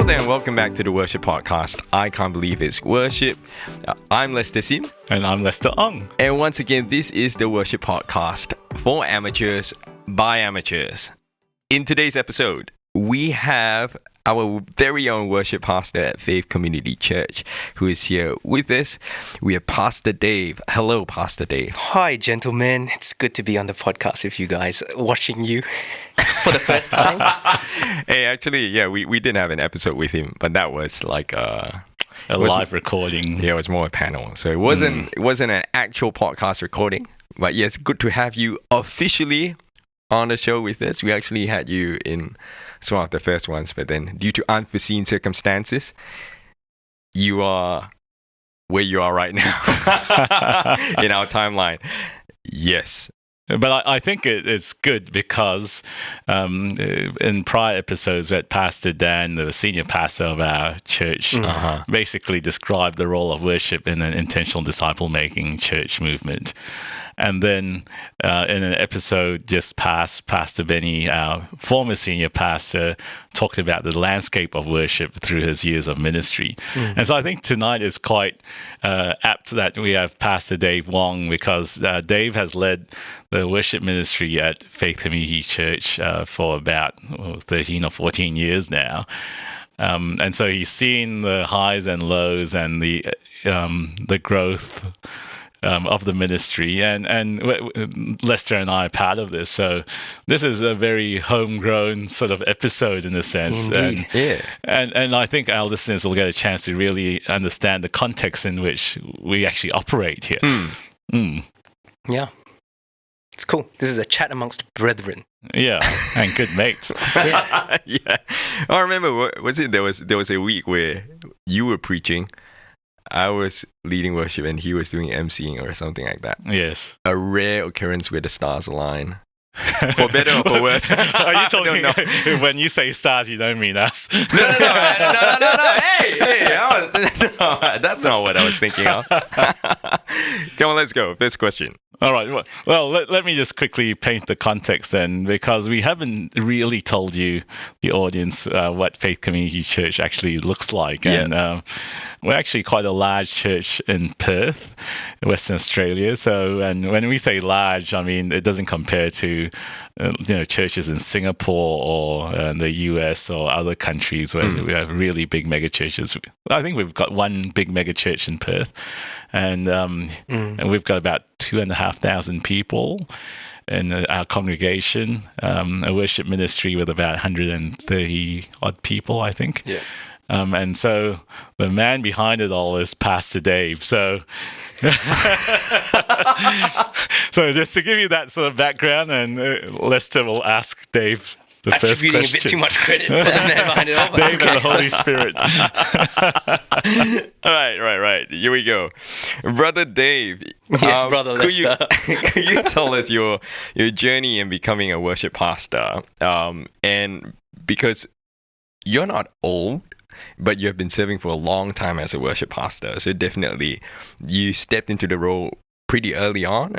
Hello there and welcome back to the Worship Podcast. I can't believe it's worship. I'm Lester Sim. And I'm Lester Ong. And once again, this is the Worship Podcast for amateurs by amateurs. In today's episode, we have our very own worship pastor at Faith Community Church who is here with us. We have Pastor Dave. Hello, Pastor Dave. Hi, gentlemen. It's good to be on the podcast with you guys, watching you for the first time. Hey, actually, yeah, we didn't have an episode with him, but that was like a live recording. Yeah, it was more a panel. So it wasn't an actual podcast recording. But yes, good to have you officially on the show with us. We actually had you in some of the first ones, but then due to unforeseen circumstances, you are where you are right now in our timeline. Yes. But I think it's good because in prior episodes, we had Pastor Dan, the senior pastor of our church, basically described the role of worship in an intentional disciple-making church movement. And then in an episode just past, Pastor Benny, our former senior pastor, talked about the landscape of worship through his years of ministry. And so I think tonight is quite apt that we have Pastor Dave Wong, because Dave has led the worship ministry at Faith Community Church for about 13 or 14 years now. And so he's seen the highs and lows and the growth of the ministry, and Lester and I are part of this. So this is a very homegrown sort of episode in a sense. And I think our listeners will get a chance to really understand the context in which we actually operate here. Yeah. It's cool. This is a chat amongst brethren. Yeah, and good mates. Yeah. I remember, there was a week where you were preaching, I was leading worship, and he was doing emceeing or something like that. Yes. A rare occurrence where the stars align. For better or for worse. Are you talking, when you say stars, you don't mean us? No. Hey, that's not what I was thinking of. Come on, let's go. First question. All right. Well, let me just quickly paint the context then, because we haven't really told you, the audience, what Faith Community Church actually looks like. Yeah. And we're actually quite a large church in Perth, Western Australia. So, and when we say large, I mean, it doesn't compare to churches in Singapore or the US or other countries where we have really big mega churches. I think we've got one big mega church in Perth, and we've got about 2,500 people in our congregation, a worship ministry with about 130 odd people, I think. Yeah. And so the man behind it all is Pastor Dave. So, so just to give you that sort of background, and Lester will ask Dave the first question. Attributing a bit too much credit for the man behind it all. But Dave and the Holy Spirit. Right. Here we go. Brother Dave. Yes, Brother Lester. Could you tell us your journey in becoming a worship pastor? And because you're not old, but you have been serving for a long time as a worship pastor. So definitely you stepped into the role pretty early on.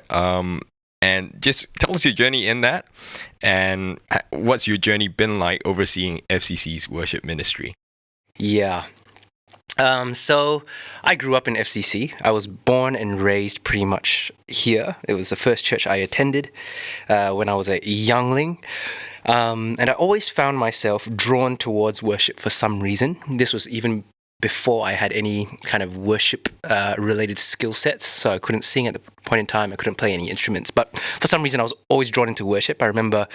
And just tell us your journey in that, and what's your journey been like overseeing FCC's worship ministry? Yeah. So I grew up in FCC. I was born and raised pretty much here. It was the first church I attended when I was a youngling. And I always found myself drawn towards worship for some reason. This was even before I had any kind of worship related skill sets. So I couldn't sing at the point in time. I couldn't play any instruments. But for some reason, I was always drawn into worship. I remember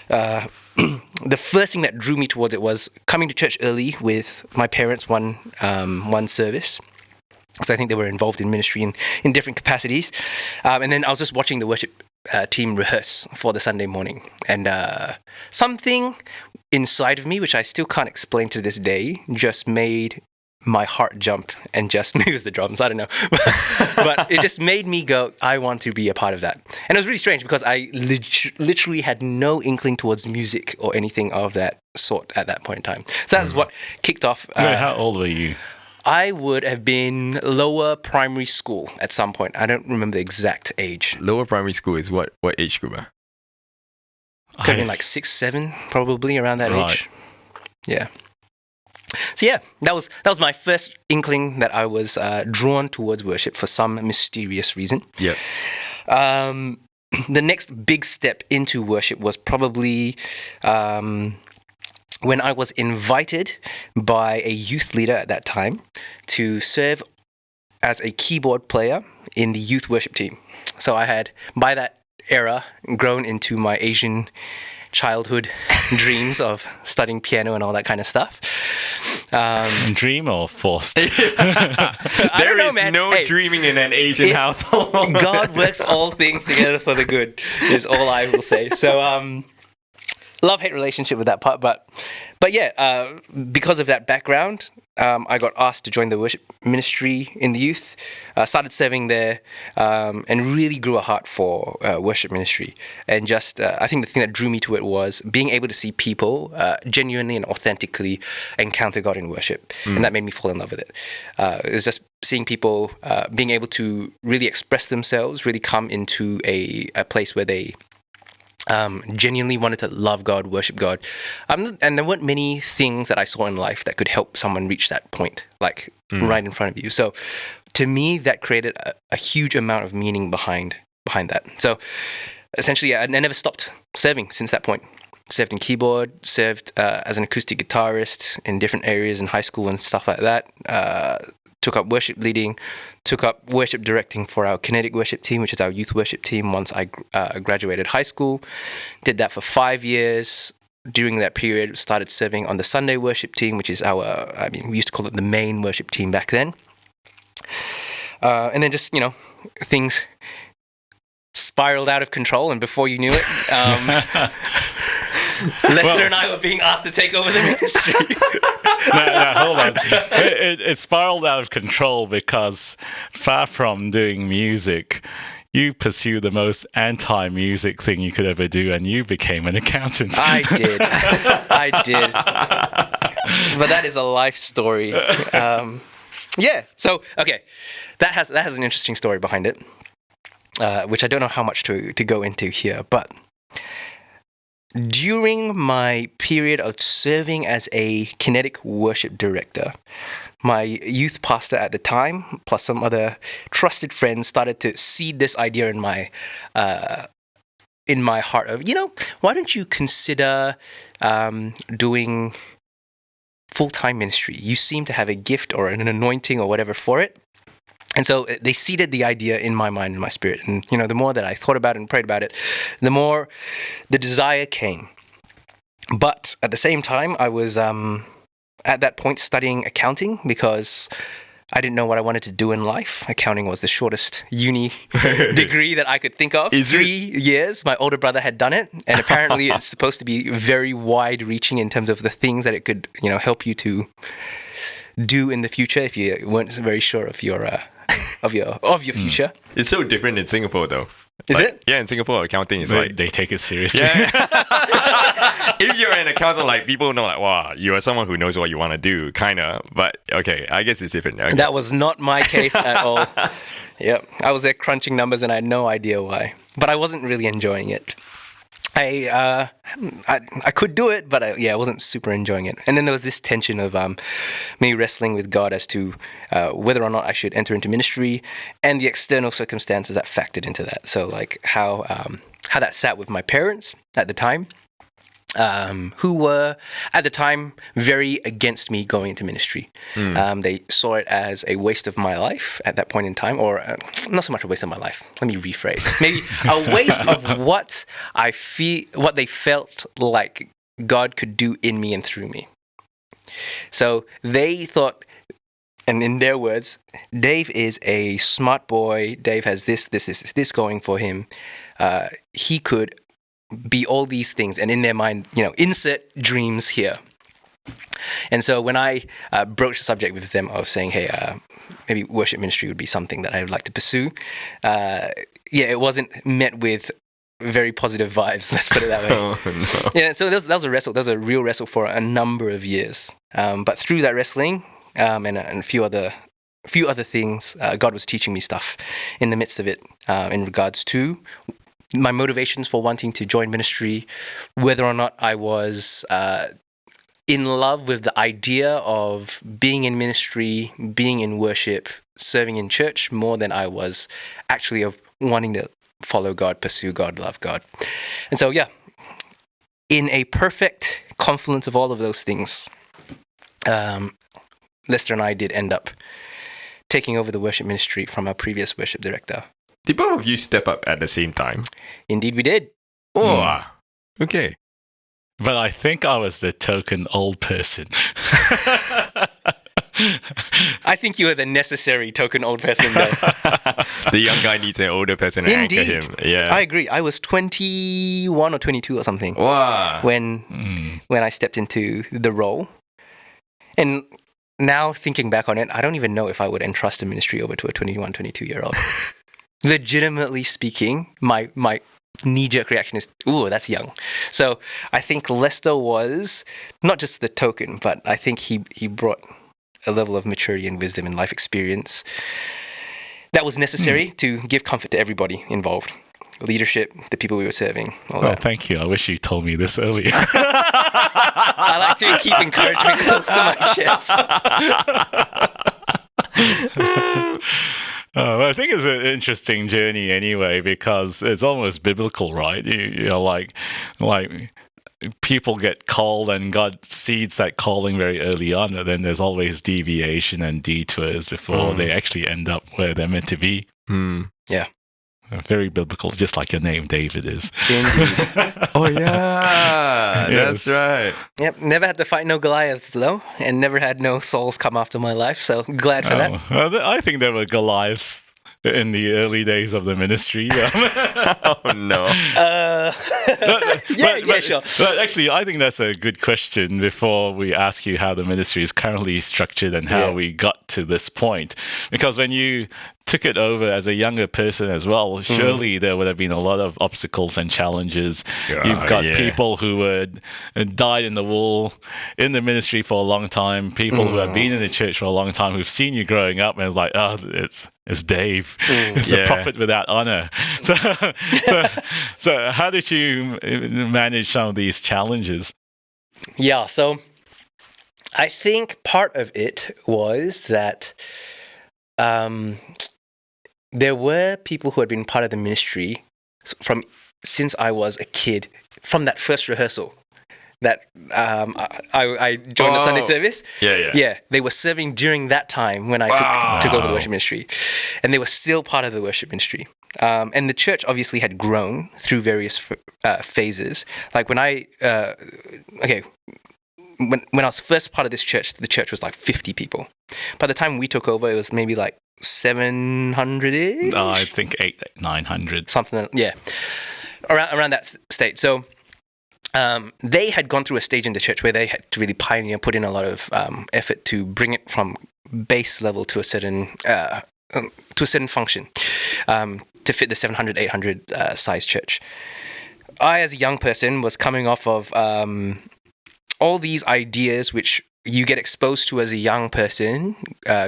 the first thing that drew me towards it was coming to church early with my parents one service. So I think they were involved in ministry in different capacities. And then I was just watching the worship team rehearse for the Sunday morning. And something inside of me, which I still can't explain to this day, just made my heart jump and just, maybe it was the drums, I don't know. But it just made me go, I want to be a part of that. And it was really strange because I literally had no inkling towards music or anything of that sort at that point in time. So that's what kicked off. Wait, how old were you? I would have been lower primary school at some point. I don't remember the exact age. Lower primary school is what age group? Could have been like 6, 7, probably around that age. Yeah. So yeah, that was my first inkling that I was drawn towards worship for some mysterious reason. Yeah. The next big step into worship was probably when I was invited by a youth leader at that time to serve as a keyboard player in the youth worship team. So I had, by that era, grown into my Asian childhood dreams of studying piano and all that kind of stuff. Dream or forced? There is no dreaming in an Asian household. God works all things together for the good, is all I will say. So, love-hate relationship with that part, but yeah, because of that background, I got asked to join the worship ministry in the youth, started serving there, and really grew a heart for worship ministry. And just, I think the thing that drew me to it was being able to see people genuinely and authentically encounter God in worship. And that made me fall in love with it. It was just seeing people being able to really express themselves, really come into a place where they genuinely wanted to love God, worship God. And there weren't many things that I saw in life that could help someone reach that point, like right in front of you. So to me, that created a huge amount of meaning behind that. So essentially, I never stopped serving since that point. Served in keyboard, served as an acoustic guitarist in different areas in high school and stuff like that. Took up worship leading, took up worship directing for our Kinetic worship team, which is our youth worship team once I graduated high school. Did that for 5 years. During that period, started serving on the Sunday worship team, which is we used to call it the main worship team back then. And then just, things spiraled out of control, and before you knew it, Lester and I were being asked to take over the ministry. No, hold on. It spiraled out of control because far from doing music, you pursue the most anti-music thing you could ever do, and you became an accountant. I did. But that is a life story. So, okay. That has an interesting story behind it, which I don't know how much to go into here, but during my period of serving as a Kinetic worship director, my youth pastor at the time, plus some other trusted friends, started to seed this idea in my heart of, why don't you consider doing full-time ministry? You seem to have a gift or an anointing or whatever for it. And so they seeded the idea in my mind and my spirit. And, the more that I thought about it and prayed about it, the more the desire came. But at the same time, I was at that point studying accounting because I didn't know what I wanted to do in life. Accounting was the shortest uni degree that I could think of. 3 years. My older brother had done it. And apparently it's supposed to be very wide-reaching in terms of the things that it could, help you to do in the future if you weren't very sure of your future. It's so different in Singapore, though. Is it? Yeah, in Singapore, accounting is they take it seriously. Yeah. If you're an accountant, people know, wow, you are someone who knows what you want to do, kind of. But okay, I guess it's different. Okay. That was not my case at all. Yep, I was there crunching numbers and I had no idea why. But I wasn't really enjoying it. I could do it, but I wasn't super enjoying it. And then there was this tension of me wrestling with God as to whether or not I should enter into ministry, and the external circumstances that factored into that. So how that sat with my parents at the time, who were at the time very against me going into ministry. They saw it as a waste of my life at that point in time, or not so much a waste of my life. Let me rephrase. Maybe a waste of what they felt like God could do in me and through me. So they thought, and in their words, Dave is a smart boy. Dave has this going for him. He could be all these things, and in their mind, insert dreams here. And so when I broached the subject with them of saying, hey, maybe worship ministry would be something that I would like to pursue, it wasn't met with very positive vibes, let's put it that way. Oh, no. Yeah, so that was a wrestle. That was a real wrestle for a number of years. But through that wrestling and a few other things, God was teaching me stuff in the midst of it in regards to my motivations for wanting to join ministry, whether or not I was in love with the idea of being in ministry, being in worship, serving in church more than I was actually of wanting to follow God, pursue God, love God. And so, yeah, in a perfect confluence of all of those things, Lester and I did end up taking over the worship ministry from our previous worship director. Did both of you step up at the same time? Indeed, we did. Oh, okay. But I think I was the token old person. I think you are the necessary token old person, though. The young guy needs an older person to anchor Indeed. him. Yeah. I agree. I was 21 or 22 or something Wow. when I stepped into the role. And now thinking back on it, I don't even know if I would entrust the ministry over to a 21, 22-year-old. Legitimately speaking, my knee-jerk reaction is, ooh, that's young. So I think Lester was not just the token, but I think he brought a level of maturity and wisdom and life experience that was necessary to give comfort to everybody involved. Leadership, the people we were serving, all that. Thank you. I wish you told me this earlier. I like to keep encouragement close to my chest. I think it's an interesting journey anyway, because it's almost biblical, right? You know, like people get called and God seeds that calling very early on, and then there's always deviation and detours before they actually end up where they're meant to be. Yeah. Very biblical, just like your name, David, is. Indeed. Oh, yeah. Yes. That's right. Yep. Never had to fight no Goliaths, though, and never had no Sauls come after my life, so glad for that. Well, I think there were Goliaths in the early days of the ministry. Oh, no. Yeah, sure. But actually, I think that's a good question before we ask you how the ministry is currently structured and how we got to this point. Because when you took it over as a younger person as well, surely there would have been a lot of obstacles and challenges. You've got people who were dyed in the wool in the ministry for a long time, people who have been in the church for a long time, who've seen you growing up, and it's like, oh, it's Dave, the prophet without honor. So how did you manage some of these challenges? Yeah, so I think part of it was that there were people who had been part of the ministry since I was a kid, from that first rehearsal that I joined the Sunday service. Yeah, they were serving during that time when I took over the worship ministry, and they were still part of the worship ministry. And the church obviously had grown through various phases. Like when when I was first part of this church, the church was like 50 people. By the time we took over, it was maybe like 700-ish? I think 800-900. Something, yeah. Around that state. So they had gone through a stage in the church where they had to really pioneer, put in a lot of effort to bring it from base level to a certain function to fit the 700, 800 size church. I, as a young person, was coming off of all these ideas which you get exposed to as a young person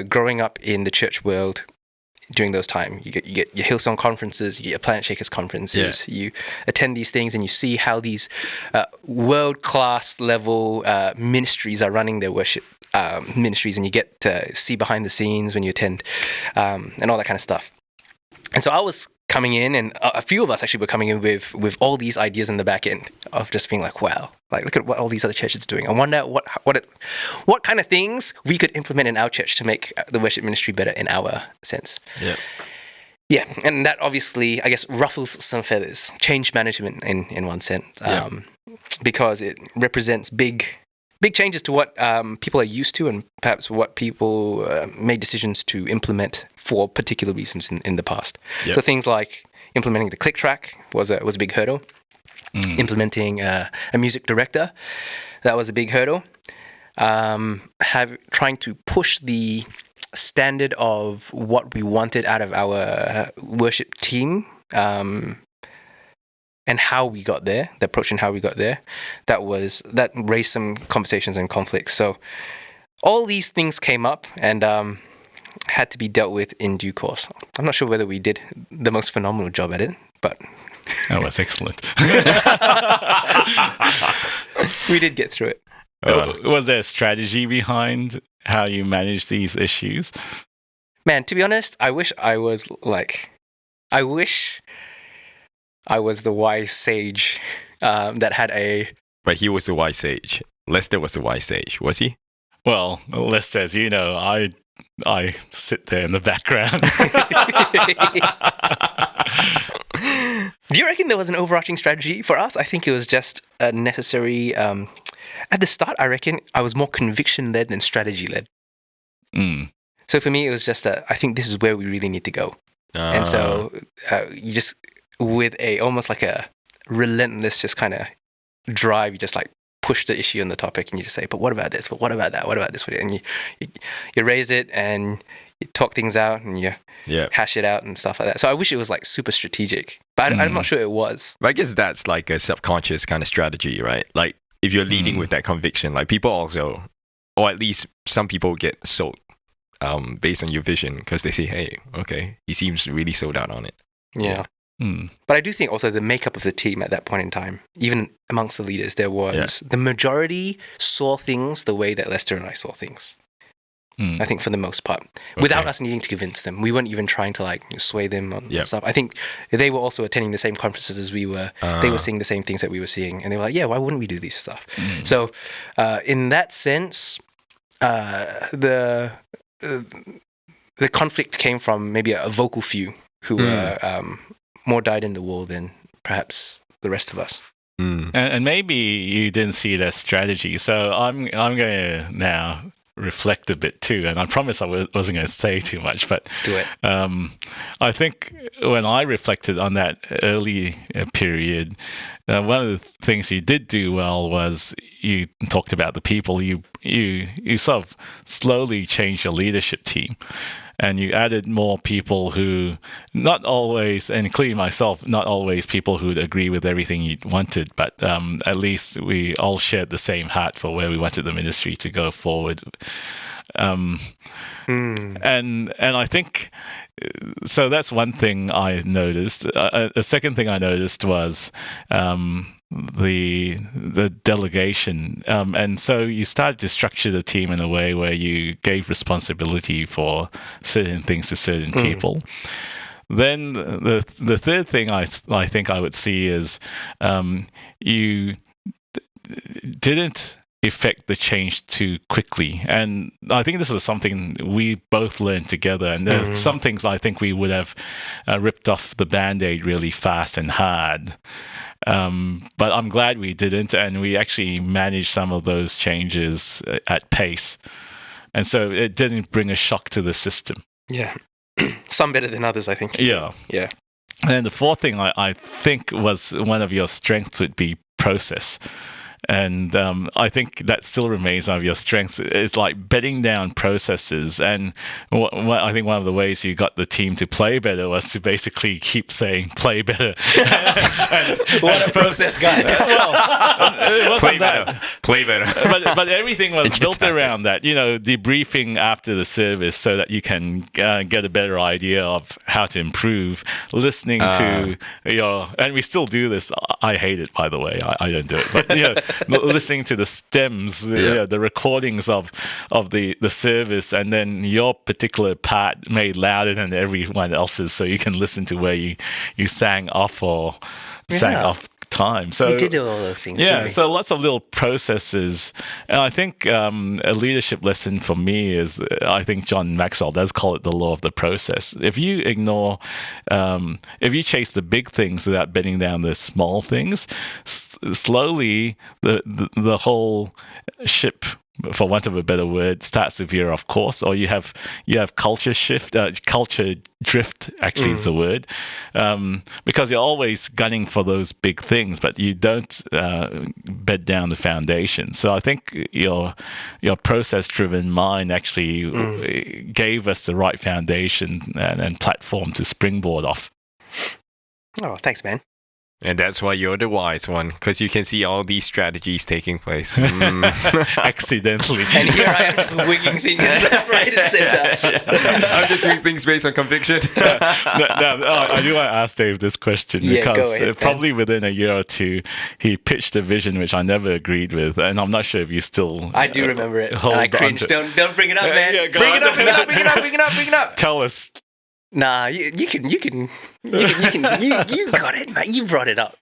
growing up in the church world during those times. You get your Hillsong conferences, you get your Planet Shakers conferences, you attend these things and you see how these world-class level ministries are running their worship ministries, and you get to see behind the scenes when you attend and all that kind of stuff. And so I was coming in, and a few of us actually were coming in with all these ideas in the back end of just being like, wow, like look at what all these other churches are doing. I wonder what kind of things we could implement in our church to make the worship ministry better in our sense. Yeah, and that obviously, I guess, ruffles some feathers. Change management in one sense, because it represents big changes to what people are used to, and perhaps what people made decisions to implement for particular reasons in the past. So things like implementing the click track was a big hurdle. Implementing a music director, that was a big hurdle. Trying to push the standard of what we wanted out of our worship team, and how we got there, the approach and how we got there, that raised some conversations and conflicts. So all these things came up and had to be dealt with in due course. I'm not sure whether we did the most phenomenal job at it, but that was excellent. We did get through it. Was there a strategy behind how you manage these issues? Man, to be honest, I wish I was the wise sage that had a. But he was the wise sage. Lester was the wise sage, was he? Well, Lester, as you know, I sit there in the background. Do you reckon there was an overarching strategy for us? I think it was just a necessary. At the start, I reckon I was more conviction-led than strategy-led. So for me, it was just I think this is where we really need to go. And so you just, with almost like a relentless just kind of drive, you just like push the issue on the topic and you just say, but what about this? But what about that? What about this? And you raise it and you talk things out and you hash it out and stuff like that. So I wish it was like super strategic, but I'm not sure it was. But I guess that's like a subconscious kind of strategy, right? Like if you're leading with that conviction, like people also, or at least some people get sold based on your vision because they say, hey, okay, he seems really sold out on it. Yeah. But I do think also the makeup of the team at that point in time, even amongst the leaders, there was the majority saw things the way that Lester and I saw things. I think for the most part, without us needing to convince them. We weren't even trying to like sway them on stuff. I think they were also attending the same conferences as we were. They were seeing the same things that we were seeing, and they were like, "Yeah, why wouldn't we do this stuff?" So, in that sense, the conflict came from maybe a vocal few who were more dyed in the wool than perhaps the rest of us. And maybe you didn't see it as strategy. So I'm going to now reflect a bit too, and I promise I wasn't going to say too much, but do it. I think when I reflected on that early period, one of the things you did do well was you talked about the people. You sort of slowly changed your leadership team. And you added more people who, not always, and including myself, not always people who would agree with everything you wanted, but at least we all shared the same heart for where we wanted the ministry to go forward. And I think, so that's one thing I noticed. A second thing I noticed was the delegation, and so you started to structure the team in a way where you gave responsibility for certain things to certain people. Then the third thing I think I would see is you didn't effect the change too quickly, and I think this is something we both learned together, and there are some things I think we would have ripped off the Band-Aid really fast and hard. But I'm glad we didn't, and we actually managed some of those changes at pace. And so it didn't bring a shock to the system. Yeah. Some better than others, I think. Yeah. Yeah. And then the fourth thing I think was one of your strengths would be process. And I think that still remains one of your strengths, is like bedding down processes. And I think one of the ways you got the team to play better was to basically keep saying, play better. What a process, guys. Well, play better. Play better. But everything was built around that, debriefing after the service so that you can get a better idea of how to improve, listening to and we still do this. I hate it, by the way. I don't do it. But, listening to the stems, the recordings of the service, and then your particular part made louder than everyone else's, so you can listen to where you sang off or sang off time. So we did do all those things. Yeah, so lots of little processes. And I think a leadership lesson for me is, I think John Maxwell does call it the law of the process. If you ignore, if you chase the big things without bedding down the small things, slowly the whole ship, for want of a better word, starts to veer off course, or you have culture drift, actually is the word, because you're always gunning for those big things, but you don't bed down the foundation. So I think your process-driven mind actually gave us the right foundation and platform to springboard off. Oh, thanks, man. And that's why you're the wise one, because you can see all these strategies taking place. Accidentally. And here I am just winging things left, right, and center. I'm just doing things based on conviction. I do want to ask Dave this question Yeah, go because ahead, probably within a year or two, he pitched a vision which I never agreed with, and I'm not sure if you still. I do remember it. hold And I on cringe. to- Don't bring it up, man. Yeah, go bring on. it up. Bring it up. Tell us. Nah, you got it, man. You brought it up.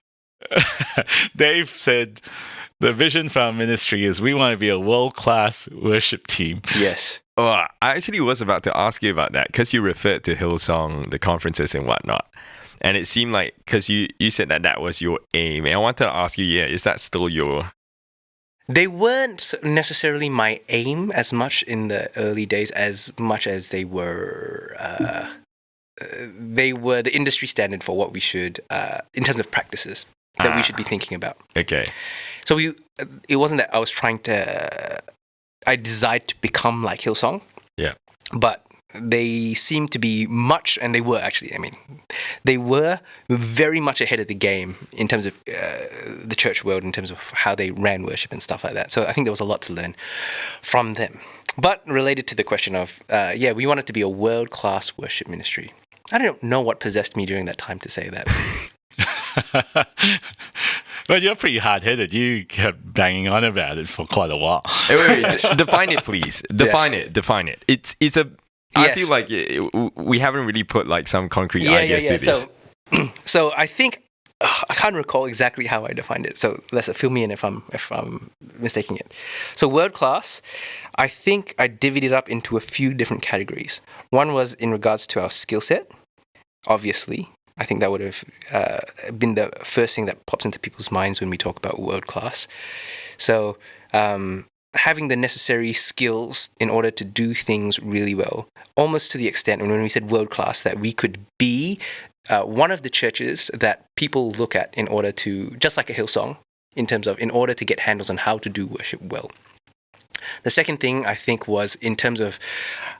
Dave said, the vision for our ministry is we want to be a world-class worship team. Yes. Oh, I actually was about to ask you about that because you referred to Hillsong, the conferences and whatnot. And it seemed like, because you said that was your aim. And I wanted to ask you, is that still your... They weren't necessarily my aim as much in the early days as much as they were the industry standard for what we should, in terms of practices that we should be thinking about. Okay. So it wasn't that I was I desired to become like Hillsong. Yeah. But they seemed to be and they were actually, they were very much ahead of the game in terms of the church world, in terms of how they ran worship and stuff like that. So I think there was a lot to learn from them. But related to the question of, we wanted to be a world-class worship ministry. I don't know what possessed me during that time to say that. But you're pretty hard-headed. You kept banging on about it for quite a while. Wait. Define it, please. Define it. It's a... I Yes. feel like we haven't really put like some concrete ideas to this. So I think I can't recall exactly how I defined it. So let's fill me in if I'm mistaking it. So world class, I think I divvied it up into a few different categories. One was in regards to our skill set. Obviously, I think that would have been the first thing that pops into people's minds when we talk about world class. So having the necessary skills in order to do things really well, almost to the extent when we said world class that we could be one of the churches that people look at in order to, just like a Hillsong, in order to get handles on how to do worship well. The second thing I think was in terms of,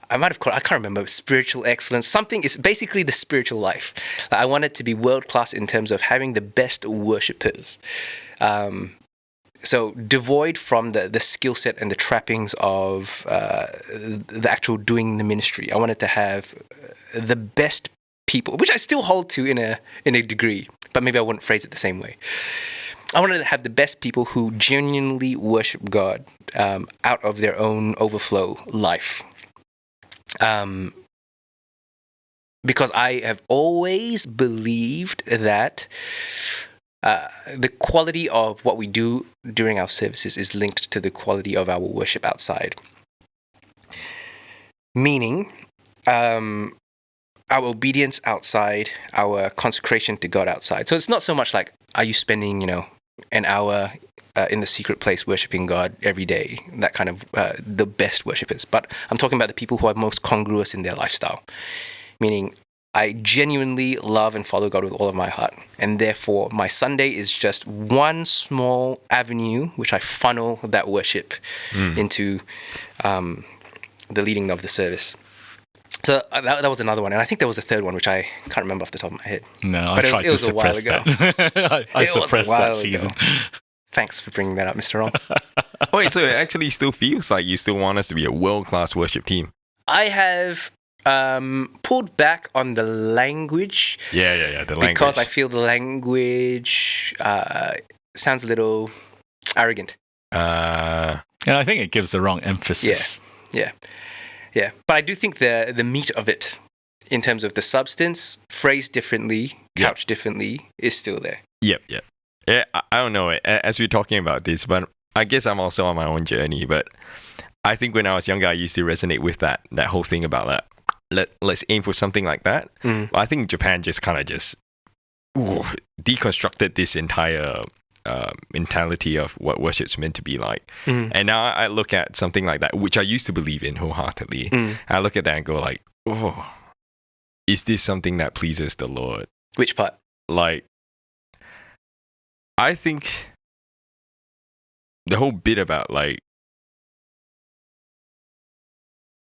I can't remember, spiritual excellence. Something is basically the spiritual life. I wanted to be world class in terms of having the best worshippers. So devoid from the skill set and the trappings of the actual doing the ministry. I wanted to have the best people, which I still hold to in a degree, but maybe I wouldn't phrase it the same way. I wanted to have the best people who genuinely worship God out of their own overflow life. Because I have always believed that the quality of what we do during our services is linked to the quality of our worship outside. Meaning, our obedience outside, our consecration to God outside. So it's not so much like, are you spending, an hour in the secret place worshiping God every day, that kind of the best worshippers. But I'm talking about the people who are most congruous in their lifestyle. Meaning, I genuinely love and follow God with all of my heart. And therefore, my Sunday is just one small avenue which I funnel that worship into the leading of the service. So that was another one. And I think there was a third one, which I can't remember off the top of my head. No, I tried to suppress that. I suppressed that season. Thanks for bringing that up, Mr. Ron. Wait, so it actually still feels like you still want us to be a world-class worship team? I have pulled back on the language. Yeah, the language. Because I feel the language sounds a little arrogant. Yeah, I think it gives the wrong emphasis. Yeah. But I do think the meat of it, in terms of the substance, phrased differently, couched differently, is still there. Yep. Yeah, I don't know. As we're talking about this, but I guess I'm also on my own journey. But I think when I was younger, I used to resonate with that whole thing about that. Let's aim for something like that. But I think Japan just kind of deconstructed this entire mentality of what worship's meant to be like. And now I look at something like that, which I used to believe in wholeheartedly. I look at that and go like, oh, is this something that pleases the Lord? Which part? Like, I think the whole bit about like,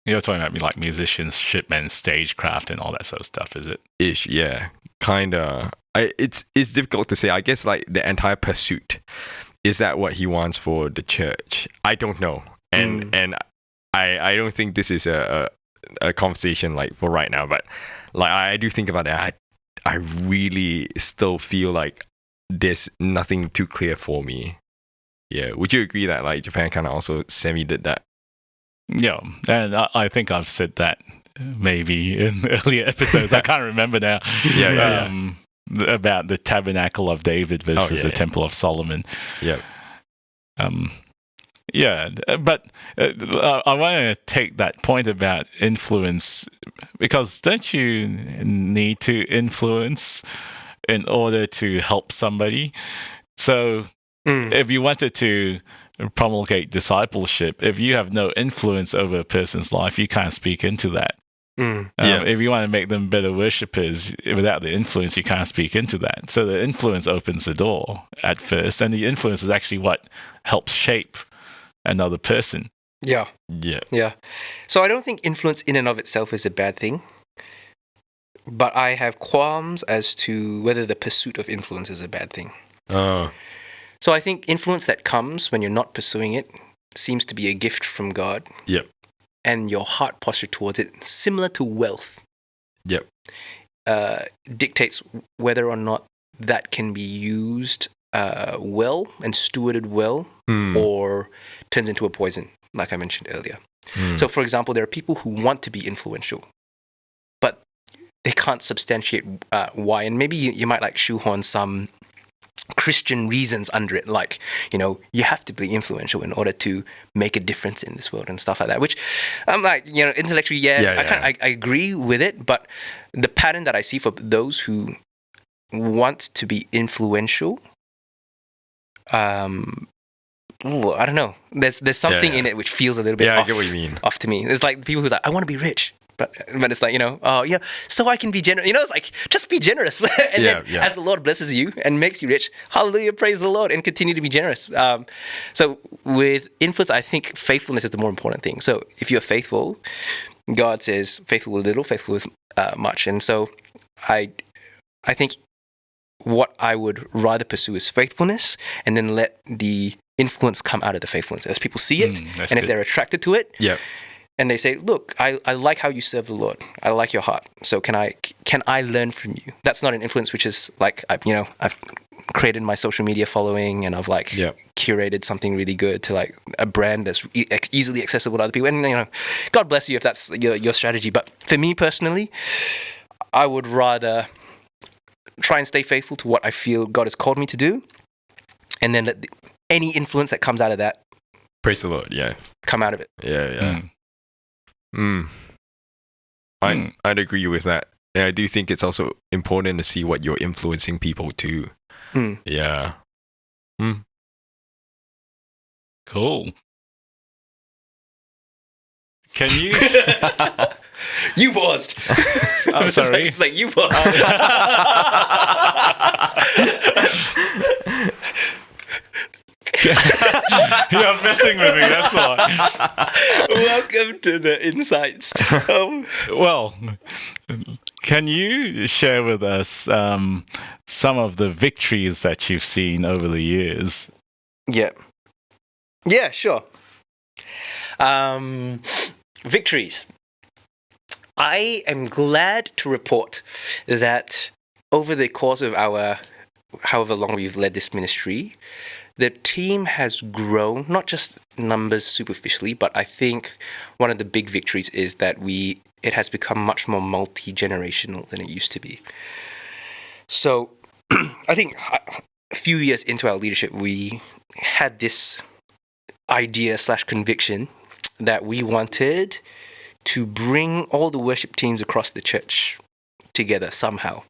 you're talking about like musicianship and stagecraft and all that sort of stuff, is it? Ish, yeah. Kinda. it's difficult to say. I guess like the entire pursuit, is that what he wants for the church? I don't know, and I don't think this is a conversation like for right now. But like I do think about that. I really still feel like there's nothing too clear for me. Yeah, would you agree that like Japan kind of also semi did that? Yeah, and I think I've said that maybe in earlier episodes. I can't remember now. Yeah. About the Tabernacle of David versus the Temple of Solomon. Yeah. But I want to take that point about influence, because don't you need to influence in order to help somebody? So if you wanted to promulgate discipleship, if you have no influence over a person's life, you can't speak into that. If you want to make them better worshippers, without the influence, you can't speak into that. So the influence opens the door at first, and the influence is actually what helps shape another person. Yeah. Yeah. So I don't think influence in and of itself is a bad thing, but I have qualms as to whether the pursuit of influence is a bad thing. So I think influence that comes when you're not pursuing it seems to be a gift from God. Yep. And your heart posture towards it, similar to wealth, Yep. Dictates whether or not that can be used well and stewarded well, or turns into a poison, like I mentioned earlier. So, for example, there are people who want to be influential, but they can't substantiate why. And maybe you might like shoehorn some Christian reasons under it, like, you have to be influential in order to make a difference in this world and stuff like that, which I'm like, intellectually, I agree with it, but the pattern that I see for those who want to be influential, I don't know, there's something in it which feels a little bit off, I get what you mean. off to me. It's like people who are like, I want to be rich. But it's like, so I can be generous. It's like, just be generous. And then as the Lord blesses you and makes you rich, hallelujah, praise the Lord, and continue to be generous. So with influence, I think faithfulness is the more important thing. So if you're faithful, God says, faithful with little, faithful with much. And so I think what I would rather pursue is faithfulness, and then let the influence come out of the faithfulness. As people see it, and if they're attracted to it, and they say, look, I like how you serve the Lord. I like your heart. So can I learn from you? That's not an influence which is like, I've created my social media following, and I've like curated something really good to like a brand that's easily accessible to other people. And, God bless you if that's your strategy. But for me personally, I would rather try and stay faithful to what I feel God has called me to do, and then let any influence that comes out of that, praise the Lord, come out of it. I'd agree with that. And I do think it's also important to see what you're influencing people to. Yeah. Cool. Can you? You paused. I'm sorry. It's like you paused. You're messing with me, that's why. Welcome to the insights. Well, can you share with us some of the victories that you've seen over the years? Yeah, sure. Victories. I am glad to report that over the course of however long we've led this ministry, the team has grown, not just numbers superficially, but I think one of the big victories is that it has become much more multi-generational than it used to be. So I think a few years into our leadership, we had this idea / conviction that we wanted to bring all the worship teams across the church together somehow.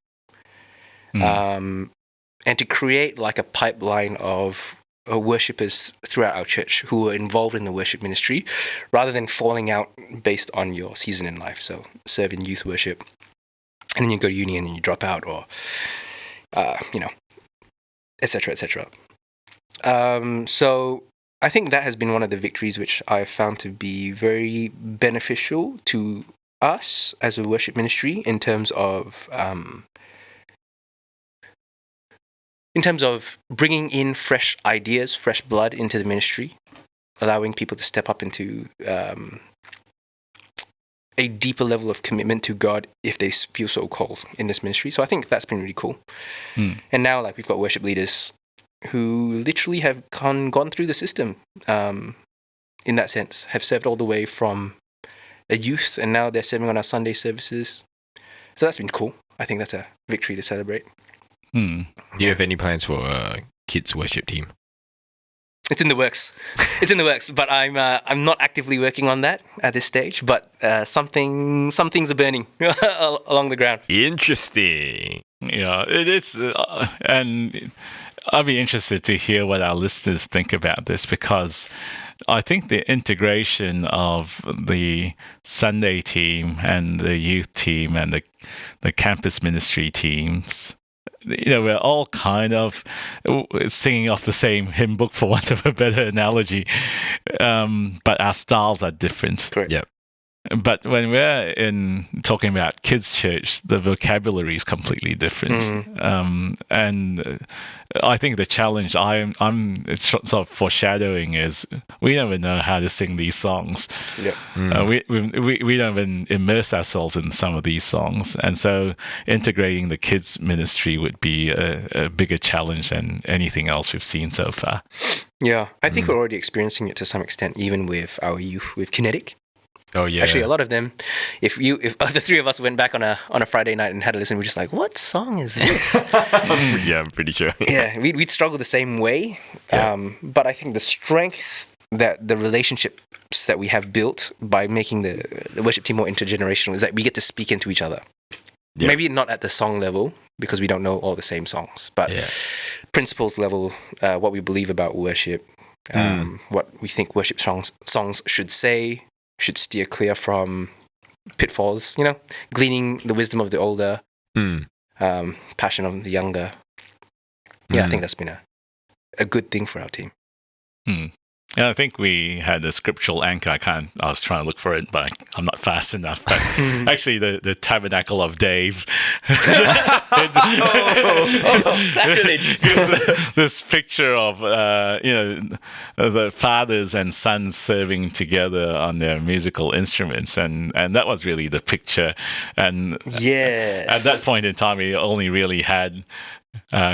And to create like a pipeline of worshippers throughout our church who are involved in the worship ministry, rather than falling out based on your season in life. So serve in youth worship, and then you go to uni and then you drop out, or etc., etc. So I think that has been one of the victories which I found to be very beneficial to us as a worship ministry, in terms of in terms of bringing in fresh ideas, fresh blood into the ministry, allowing people to step up into a deeper level of commitment to God if they feel so called in this ministry. So I think that's been really cool. And now, like, we've got worship leaders who literally have gone through the system in that sense, have served all the way from a youth, and now they're serving on our Sunday services. So that's been cool. I think that's a victory to celebrate. Do you have any plans for a kids worship team? It's in the works. It's in the works, but I'm not actively working on that at this stage. But some things are burning along the ground. Interesting. Yeah, it is, and I'll be interested to hear what our listeners think about this, because I think the integration of the Sunday team and the youth team and the campus ministry teams, we're all kind of singing off the same hymn book, for want of a better analogy, but our styles are different. Correct. Yep. But when we're talking about kids' church, the vocabulary is completely different. And I think the challenge it's sort of foreshadowing is we never know how to sing these songs. Yeah. We don't even immerse ourselves in some of these songs. And so integrating the kids' ministry would be a bigger challenge than anything else we've seen so far. Yeah, I think we're already experiencing it to some extent, even with our youth, with Kinetic. Oh yeah. Actually, a lot of them, if the three of us went back on a Friday night and had a listen, we're just like, what song is this? Yeah, I'm pretty sure. Yeah, we'd struggle the same way. Yeah. But I think the strength that the relationships that we have built by making the worship team more intergenerational is that we get to speak into each other. Yeah. Maybe not at the song level, because we don't know all the same songs, but principles level, what we believe about worship, what we think worship songs should say, should steer clear from pitfalls, gleaning the wisdom of the older, passion of the younger. Yeah, I think that's been a good thing for our team. Yeah, I think we had a scriptural anchor. I was trying to look for it, but I'm not fast enough. But actually, the Tabernacle of Dave. Sacrilege! this picture of the fathers and sons serving together on their musical instruments, and that was really the picture. And yes, at that point in time, we only really had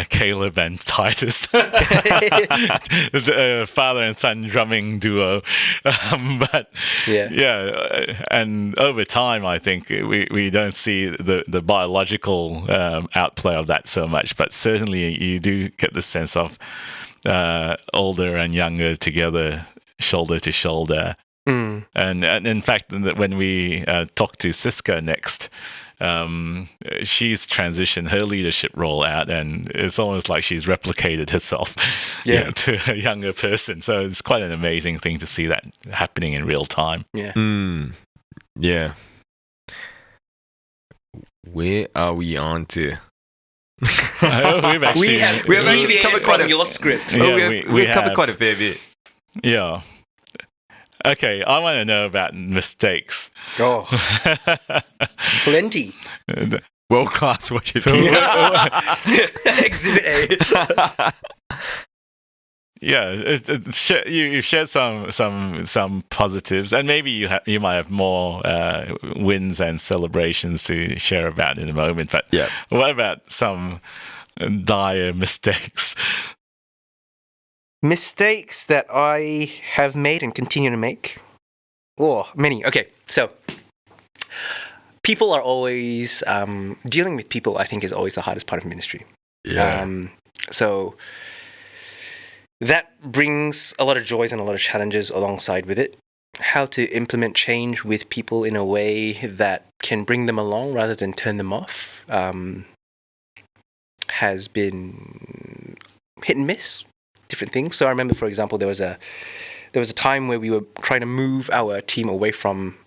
Caleb and Titus, the father and son drumming duo. But and over time, I think we don't see the biological outplay of that so much, but certainly you do get the sense of older and younger together, shoulder to shoulder. And in fact, when we talk to Siska next, she's transitioned her leadership role out, and it's almost like she's replicated herself to a younger person. So it's quite an amazing thing to see that happening in real time. Yeah. Yeah. Where are we on to? We've actually covered quite your script. We've covered quite a fair bit. Yeah. Okay, I want to know about mistakes. Oh, plenty. World-class worship team. Exhibit A. Yeah, you shared some positives, and maybe you might have more wins and celebrations to share about in a moment. But what about some dire mistakes? Mistakes that I have made and continue to make? Oh, many. Okay, so people are always dealing with people. I think is always the hardest part of ministry. Yeah. So that brings a lot of joys and a lot of challenges alongside with it. How to implement change with people in a way that can bring them along rather than turn them off has been hit and miss. Different things. So I remember, for example, there was a time where we were trying to move our team away from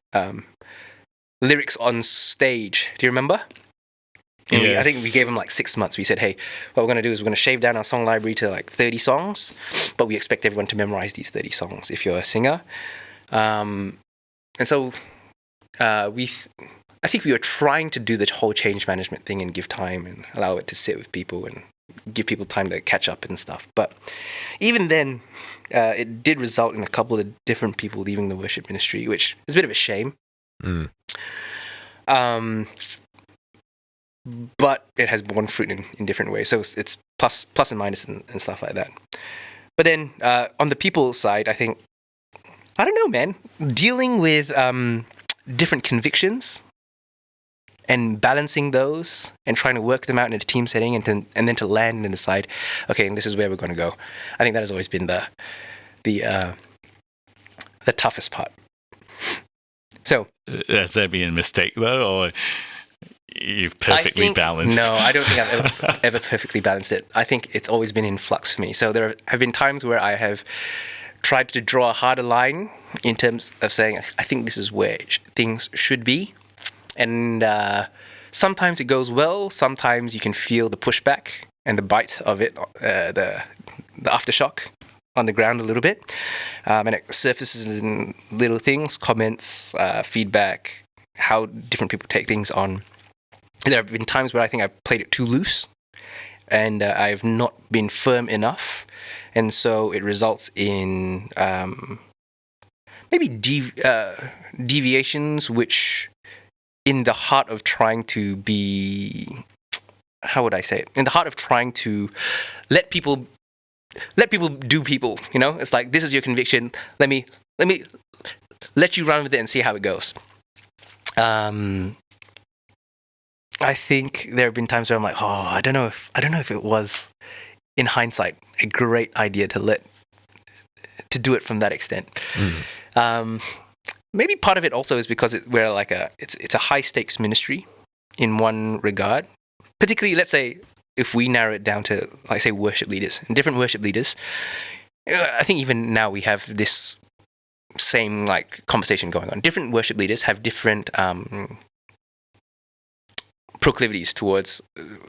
lyrics on stage. Do you remember? And Yes. I think we gave them like 6 months. We said, hey, what we're going to do is we're going to shave down our song library to like 30 songs, but we expect everyone to memorize these 30 songs if you're a singer. And so I think we were trying to do the whole change management thing and give time and allow it to sit with people and give people time to catch up and stuff. But even then, it did result in a couple of different people leaving the worship ministry, which is a bit of a shame. But it has borne fruit in different ways. So it's plus and minus and stuff like that. But then on the people side, I think, I don't know, man, dealing with different convictions and balancing those and trying to work them out in a team setting and then to land and decide, okay, and this is where we're going to go. I think that has always been the toughest part. So has there been a mistake though, or you've perfectly balanced? No, I don't think I've ever perfectly balanced it. I think it's always been in flux for me. So there have been times where I have tried to draw a harder line in terms of saying, I think this is where things should be. And sometimes it goes well. Sometimes you can feel the pushback and the bite of it, the aftershock on the ground a little bit. And it surfaces in little things, comments, feedback, how different people take things on. There have been times where I think I've played it too loose and I've not been firm enough. And so it results in maybe deviations, which in the heart of trying to be, how would I say it? In the heart of trying to let people do people, you know? It's like, this is your conviction. Let me let you run with it and see how it goes. I think there have been times where I'm like, I don't know if it was, in hindsight, a great idea to do it from that extent. Maybe part of it also is because we're like it's a high stakes ministry in one regard. Particularly, let's say if we narrow it down to, like, say, worship leaders and different worship leaders. I think even now we have this same like conversation going on. Different worship leaders have different proclivities towards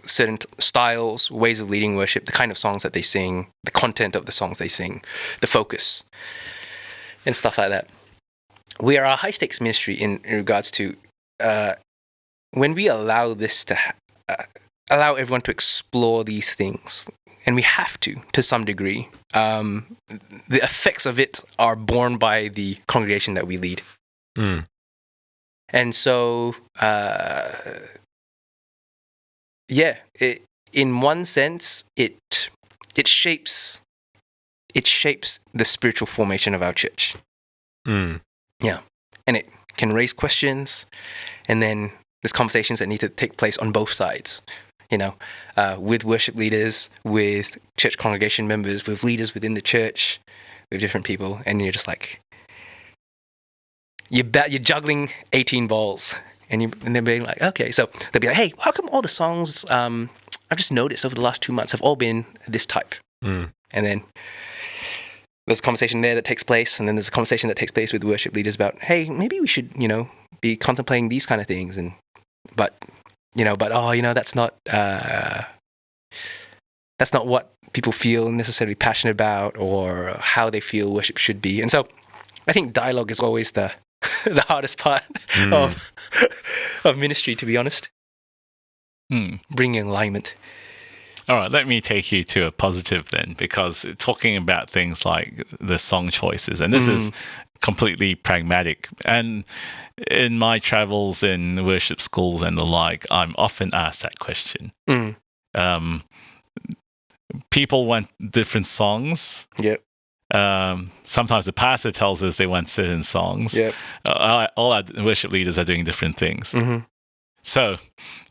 certain styles, ways of leading worship, the kind of songs that they sing, the content of the songs they sing, the focus, and stuff like that. We are a high-stakes ministry in regards to when we allow this to allow everyone to explore these things, and we have to some degree. The effects of it are borne by the congregation that we lead. And so, in one sense, it shapes the spiritual formation of our church. Yeah, and it can raise questions, and then there's conversations that need to take place on both sides. You know, with worship leaders, with church congregation members, with leaders within the church, with different people, and you're just like, you're juggling 18 balls. And they're being like, okay, so they'll be like, hey, how come all the songs I've just noticed over the last 2 months have all been this type? And then there's a conversation there that takes place, and then there's a conversation that takes place with worship leaders about, hey, maybe we should, be contemplating these kind of things, but that's not what people feel necessarily passionate about or how they feel worship should be. And so I think dialogue is always the hardest part of ministry, to be honest. Bringing alignment. All right, let me take you to a positive then, because talking about things like the song choices, and this is completely pragmatic. And in my travels in worship schools and the like, I'm often asked that question. People want different songs. Yep. Sometimes the pastor tells us they want certain songs. Yep. All our worship leaders are doing different things. So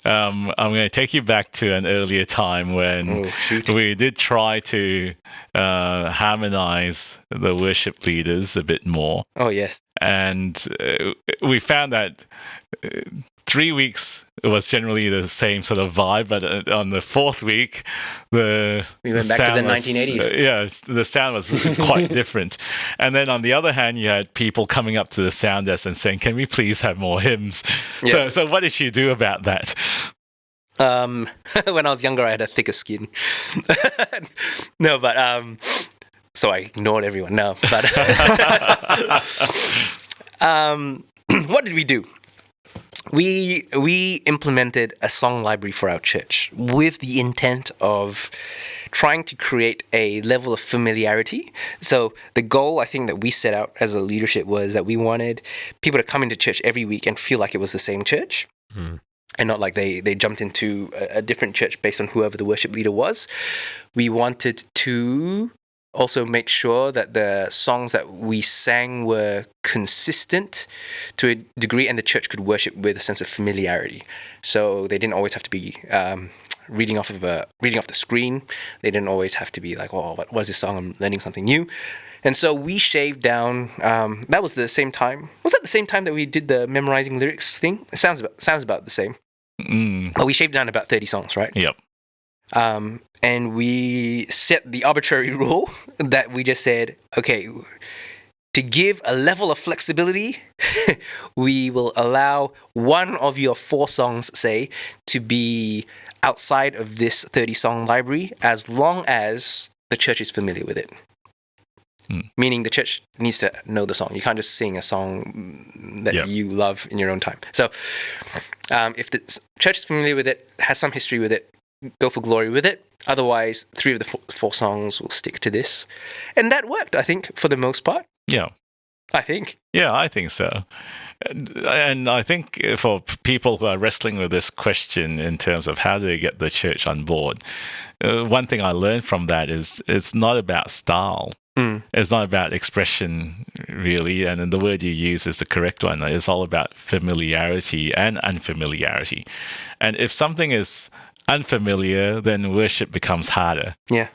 I'm going to take you back to an earlier time when we did try to harmonize the worship leaders a bit more. Oh, yes. And we found that 3 weeks was generally the same sort of vibe, but on the fourth week, we went back to the 1980s. The sound was quite different. And then on the other hand, you had people coming up to the sound desk and saying, "Can we please have more hymns?" Yeah. So what did you do about that? When I was younger, I had a thicker skin. No, but so I ignored everyone. No, but what did we do? we implemented a song library for our church with the intent of trying to create a level of familiarity. So the goal, I think, that we set out as a leadership was that we wanted people to come into church every week and feel like it was the same church. And not like they jumped into a different church based on whoever the worship leader was. We wanted to also make sure that the songs that we sang were consistent to a degree, and the church could worship with a sense of familiarity. So they didn't always have to be reading off the screen. They didn't always have to be like, oh, what is this song? I'm learning something new. And so we shaved down. That was the same time. Was that the same time that we did the memorizing lyrics thing? It sounds about the same. Oh, we shaved down about 30 songs, right? Yep. And we set the arbitrary rule that we just said, okay, to give a level of flexibility, we will allow one of your 4 songs, say, to be outside of this 30-song library as long as the church is familiar with it. Meaning the church needs to know the song. You can't just sing a song that you love in your own time. So if the church is familiar with it, has some history with it, go for glory with it. Otherwise, 3 of the 4 songs will stick to this. And that worked, I think, for the most part. Yeah. I think. Yeah, I think so. And I think for people who are wrestling with this question in terms of how do they get the church on board, one thing I learned from that is it's not about style. It's not about expression, really, and the word you use is the correct one. It's all about familiarity and unfamiliarity. And if something is unfamiliar, then worship becomes harder. Yeah.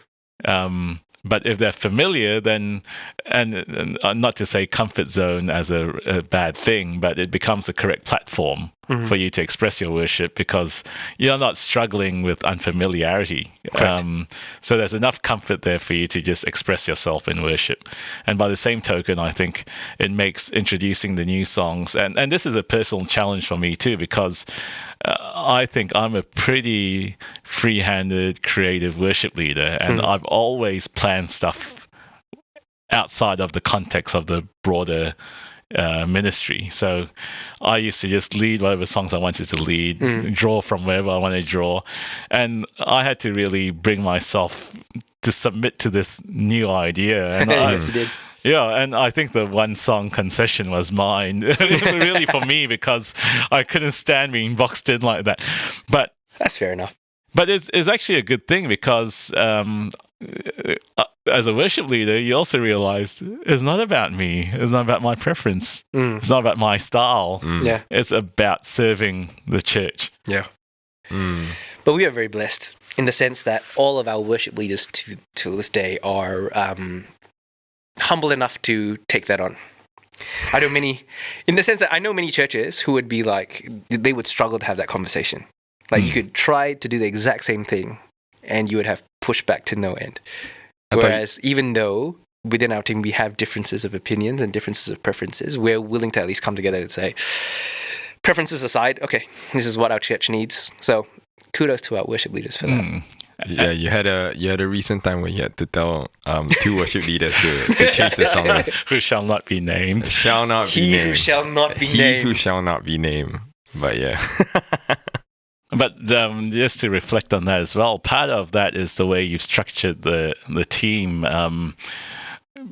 But if they're familiar, then, and not to say comfort zone as a bad thing, but it becomes the correct platform for you to express your worship because you're not struggling with unfamiliarity. So there's enough comfort there for you to just express yourself in worship. And by the same token, I think it makes introducing the new songs, and this is a personal challenge for me too, because I think I'm a pretty free-handed, creative worship leader, and I've always planned stuff outside of the context of the broader ministry. So I used to just lead whatever songs I wanted to lead, draw from wherever I wanted to draw, and I had to really bring myself to submit to this new idea. And Yes, you did. Yeah, and I think the one song concession was mine, really for me, because I couldn't stand being boxed in like that. But that's fair enough. But it's actually a good thing because as a worship leader, you also realize it's not about me. It's not about my preference. It's not about my style. Yeah. It's about serving the church. Yeah. But we are very blessed in the sense that all of our worship leaders to this day are humble enough to take that on. I know many churches who would be like, they would struggle to have that conversation. Like you could try to do the exact same thing and you would have pushback to no end. Whereas even though within our team we have differences of opinions and differences of preferences, we're willing to at least come together and say, preferences aside, okay, this is what our church needs. So kudos to our worship leaders for that. Yeah, you had a recent time when you had to tell 2 worship leaders to change the song list. Who shall not be named. Shall not be named. He who shall not be He named. who shall not be named. But yeah. But just to reflect on that as well, part of that is the way you've structured the team.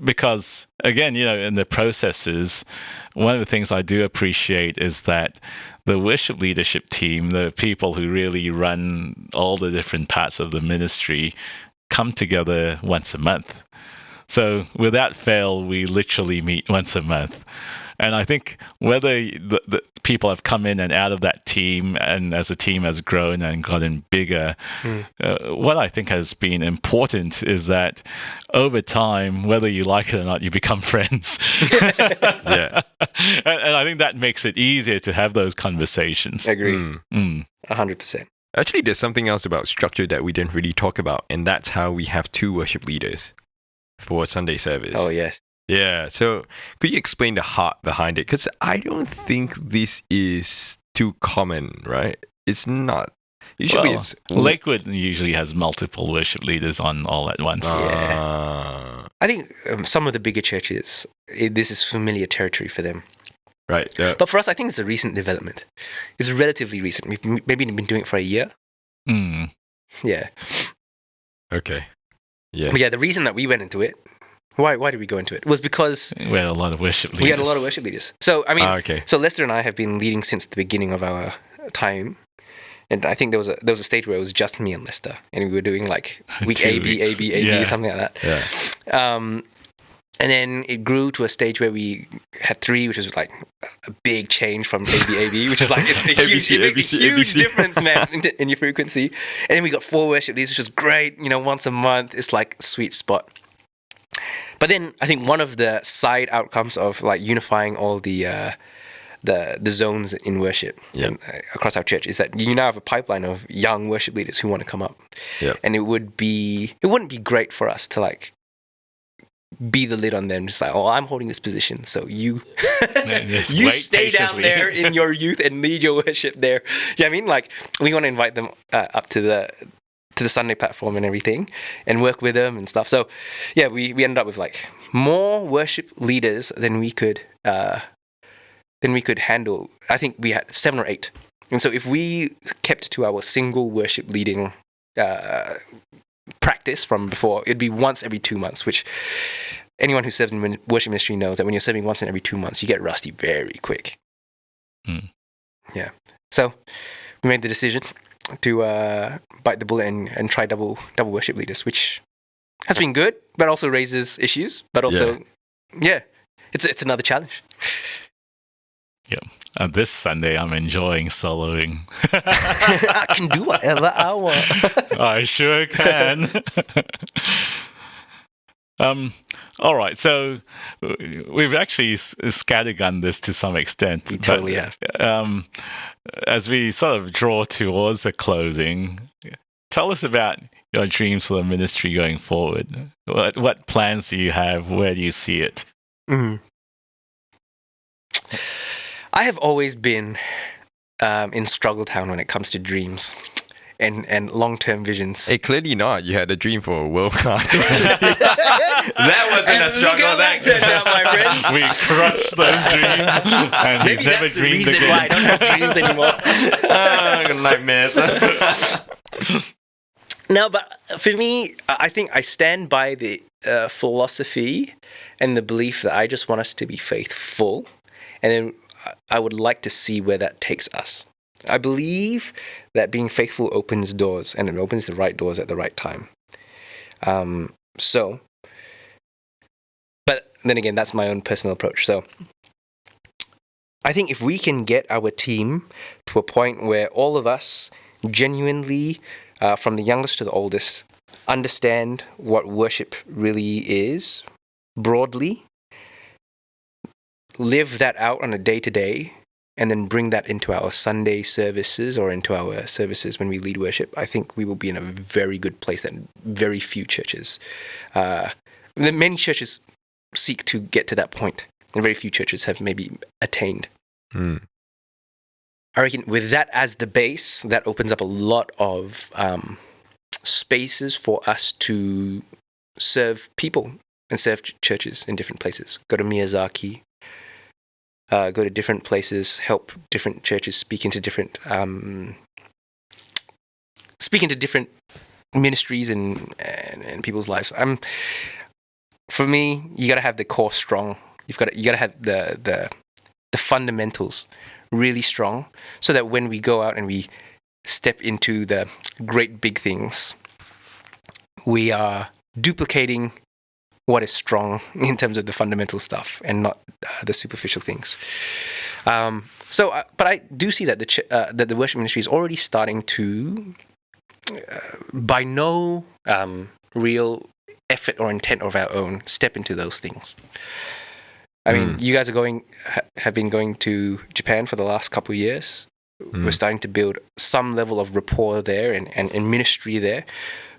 Because, again, in the processes, one of the things I do appreciate is that the worship leadership team, the people who really run all the different parts of the ministry, come together once a month. So without fail, we literally meet once a month. And I think whether the people have come in and out of that team, and as the team has grown and gotten bigger, what I think has been important is that over time, whether you like it or not, you become friends. Yeah. And I think that makes it easier to have those conversations. I agree. 100%. Actually, there's something else about structure that we didn't really talk about, and that's how we have 2 worship leaders for Sunday service. Oh, yes. Yeah, so could you explain the heart behind it? Because I don't think this is too common, right? It's not. Usually it's... Lakewood usually has multiple worship leaders on all at once. Yeah. I think some of the bigger churches, this is familiar territory for them. Right. Yeah. But for us, I think it's a recent development. It's relatively recent. We've maybe been doing it for a year. Mm. Yeah. Okay. Yeah. But yeah, the reason that we went into it, why did we go into it? Was because We had a lot of worship leaders. we had a lot of worship leaders. So, I mean, Okay. so Lester and I have been leading since the beginning of our time. And I think there was a stage where it was just me and Lester. And we were doing like week 2 A, B, weeks. A, B, A, B, Yeah. something like that. Yeah. And then it grew to a stage where we had 3, which was like a big change from ABAB, which is like it's a huge, ABC, it makes a ABC, huge ABC. difference, man, in your frequency. And then we got 4 worship leaders, which is great. Once a month, it's like a sweet spot. But then I think one of the side outcomes of like unifying all the zones in worship across our church is that you now have a pipeline of young worship leaders who want to come up. Yeah. And it wouldn't be great for us to like be the lid on them, just like, oh, I'm holding this position, so you Just you wait stay down patiently. there in your youth and lead your worship there. You know what I mean? Like, we want to invite them up to the Sunday platform and everything, and work with them and stuff. So, yeah, we ended up with like more worship leaders than we could handle. I think we had 7 or 8, and so if we kept to our single worship leading practice from before, it'd be once every 2 months, which anyone who serves in worship ministry knows that when you're serving once in every 2 months, you get rusty very quick. Mm. Yeah. So we made the decision to bite the bullet and try double worship leaders, which has been good, but also raises issues. But also, it's another challenge. Yeah. This Sunday, I'm enjoying soloing. I can do whatever I want. I sure can. All right, so we've actually scattergunned this to some extent. We totally have. As we sort of draw towards the closing, tell us about your dreams for the ministry going forward. What plans do you have? Where do you see it? Mm-hmm. I have always been in struggle town when it comes to dreams and long-term visions. Hey, clearly not. You had a dream for a world class. That wasn't a struggle. Look how that turned out, my friends. We crushed those dreams, and Maybe he's never that's the dreamed reason again. why I don't have dreams anymore. Nightmares. No, but for me, I think I stand by the philosophy and the belief that I just want us to be faithful, and then I would like to see where that takes us. I believe that being faithful opens doors, and it opens the right doors at the right time. But then again, that's my own personal approach. So I think if we can get our team to a point where all of us genuinely, from the youngest to the oldest, understand what worship really is broadly, live that out on a day-to-day, and then bring that into our Sunday services or into our services when we lead worship, I think we will be in a very good place that very few churches, many churches seek to get to that point, and very few churches have maybe attained. Mm. I reckon with that as the base, that opens up a lot of spaces for us to serve people and serve churches in different places. Go to Miyazaki, go to different places, help different churches speak into different ministries and people's lives. For me, you got to have the core strong. You got to have the fundamentals really strong, so that when we go out and we step into the great big things, we are duplicating what is strong in terms of the fundamental stuff and not the superficial things. But I do see that that the worship ministry is already starting to, by no real effort or intent of our own, step into those things. I mean, you guys have been going to Japan for the last couple of years. We're starting to build some level of rapport there and ministry there.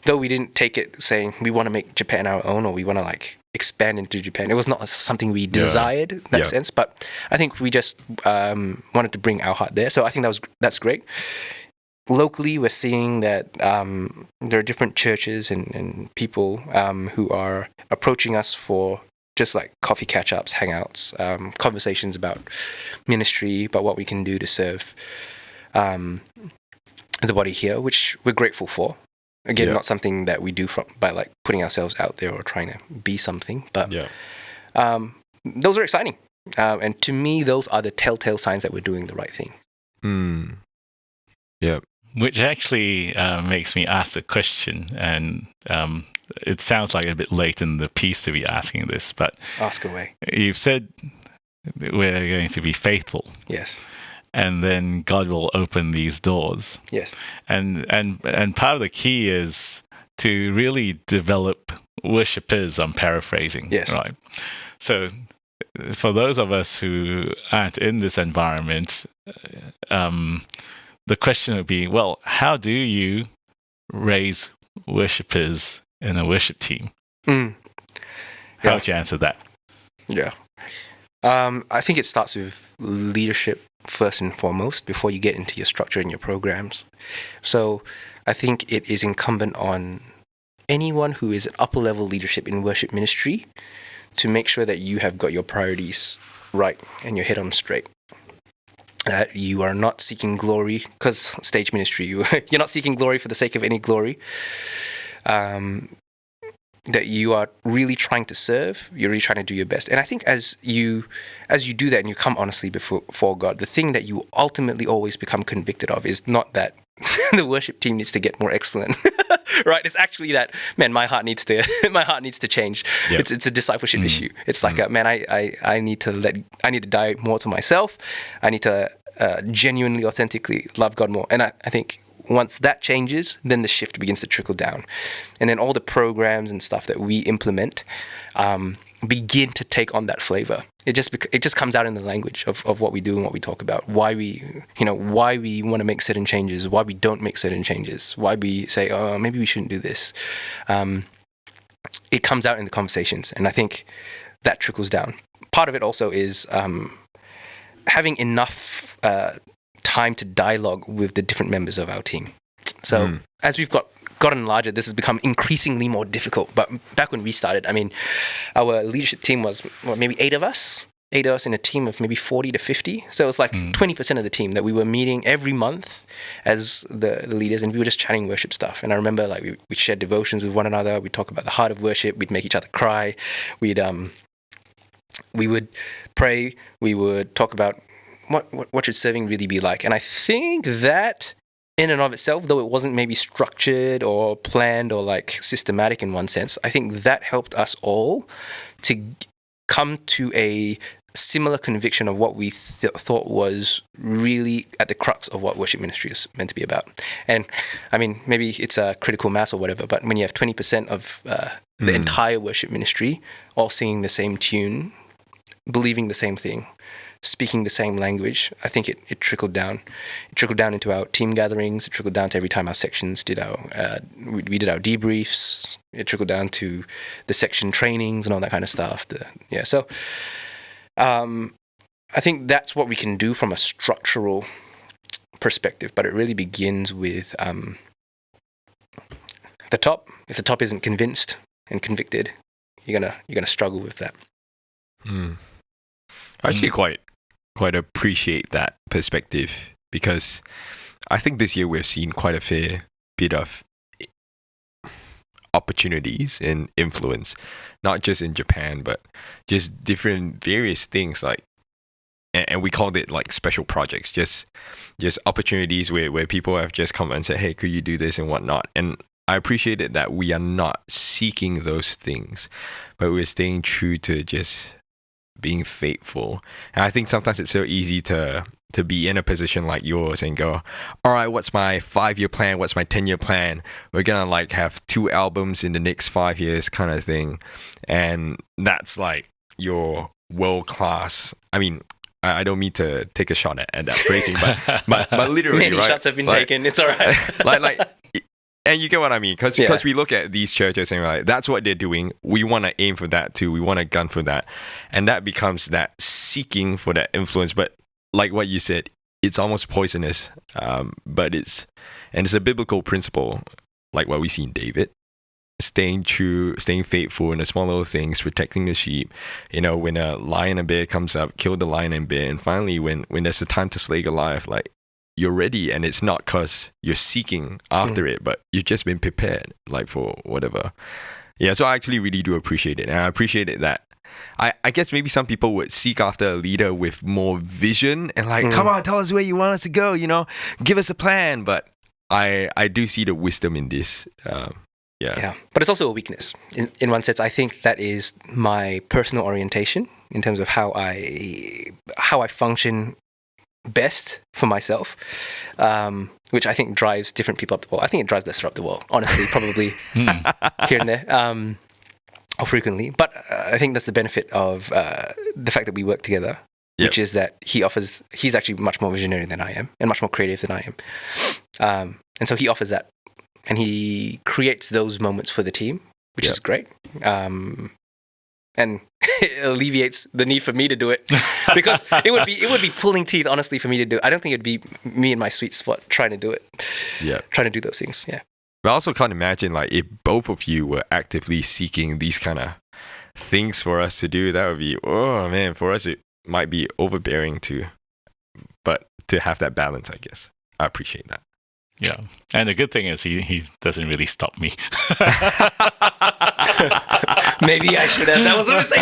Though we didn't take it saying we want to make Japan our own or we want to like expand into Japan. It was not something we desired in that sense, but I think we just wanted to bring our heart there. So I think that's great. Locally, we're seeing that there are different churches and people who are approaching us for just like coffee catch-ups, hangouts, conversations about ministry, about what we can do to serve the body here, which we're grateful for. Again, not something that we do by like putting ourselves out there or trying to be something, but those are exciting. And to me, those are the telltale signs that we're doing the right thing. Yeah. Which actually makes me ask a question, and it sounds like a bit late in the piece to be asking this, but ask away. You've said we're going to be faithful. Yes. And then God will open these doors. Yes. And part of the key is to really develop worshippers, I'm paraphrasing. Yes. Right. So for those of us who aren't in this environment, the question would be, well, how do you raise worshippers in a worship team? How would you answer that? Yeah. I think it starts with leadership first and foremost before you get into your structure and your programs. So I think it is incumbent on anyone who is at upper level leadership in worship ministry to make sure that you have got your priorities right and your head on straight. That you are not seeking glory, because stage ministry, you're not seeking glory for the sake of any glory. That you are really trying to serve, you're really trying to do your best. And I think as you do that and you come honestly before God, the thing that you ultimately always become convicted of is not that the worship team needs to get more excellent, right? It's actually that, man, my heart needs to change. Yep. It's a discipleship issue. It's like, man, I need to die more to myself. I need to genuinely, authentically love God more. And I think once that changes, then the shift begins to trickle down. And then all the programs and stuff that we implement begin to take on that flavor. It just comes out in the language of what we do and what we talk about, why we want to make certain changes, why we don't make certain changes, why we say, oh, maybe we shouldn't do this. It comes out in the conversations, and I think that trickles down. Part of it also is having enough time to dialogue with the different members of our team. So as we've gotten larger, this has become increasingly more difficult. But back when we started, I mean, our leadership team was maybe 8 of us in a team of maybe 40 to 50. So it was like 20% of the team that we were meeting every month as the leaders, and we were just chatting worship stuff. And I remember like we shared devotions with one another. We'd talk about the heart of worship. We'd make each other cry. We would pray. We would talk about what should serving really be like. And I think that in and of itself, though it wasn't maybe structured or planned or like systematic in one sense, I think that helped us all to come to a similar conviction of what we thought was really at the crux of what worship ministry is meant to be about. And I mean, maybe it's a critical mass or whatever, but when you have 20% of the entire worship ministry all singing the same tune, believing the same thing, speaking the same language, I think it trickled down. It trickled down into our team gatherings. It trickled down to every time our sections did we did our debriefs. It trickled down to the section trainings and all that kind of stuff. So I think that's what we can do from a structural perspective, but it really begins with the top. If the top isn't convinced and convicted, you're gonna struggle with that. I actually quite appreciate that perspective, because I think this year we've seen quite a fair bit of opportunities and influence, not just in Japan, but just various things like, and we called it like special projects, just opportunities where people have just come and said, hey, could you do this and whatnot. And I appreciated that we are not seeking those things, but we're staying true to just being faithful. And I think sometimes it's so easy to be in a position like yours and go, all right, what's my 5-year plan? What's my 10-year plan? We're gonna like have 2 albums in the next 5 years kind of thing. And that's like your world-class. I mean, I don't mean to take a shot at that phrasing, but literally, many right? shots have been taken. It's all right. like and you get what I mean, because we look at these churches and we're like, that's what they're doing. We want to aim for that too. We want to gun for that, and that becomes that seeking for that influence. But like what you said, it's almost poisonous. But it's a biblical principle, like what we see in David. staying true, staying faithful in the small little things, protecting the sheep. When a lion and bear comes up, kill the lion and bear. And finally, when there's a time to slay Goliath, like, you're ready, and it's not because you're seeking after it, but you've just been prepared, like, for whatever. Yeah, so I actually really do appreciate it. And I appreciated that. I guess maybe some people would seek after a leader with more vision and like, come on, tell us where you want us to go, give us a plan. But I do see the wisdom in this. Yeah. But it's also a weakness. In one sense, I think that is my personal orientation in terms of how I function best for myself, which I think drives different people up the wall. I think it drives Lester up the wall, honestly, probably here and there, or frequently. But I think that's the benefit of the fact that we work together, which is that he's actually much more visionary than I am and much more creative than I am. And so he offers that, and he creates those moments for the team, which is great. And it alleviates the need for me to do it, because it would be pulling teeth, honestly, for me to do it. I don't think it'd be me in my sweet spot trying to do it. Yeah. Trying to do those things. Yeah. But I also can't imagine, like, if both of you were actively seeking these kind of things for us to do, that would be, oh man, for us it might be overbearing too. But to have that balance, I guess. I appreciate that. Yeah. And the good thing is he doesn't really stop me. Maybe I should have. That was a mistake.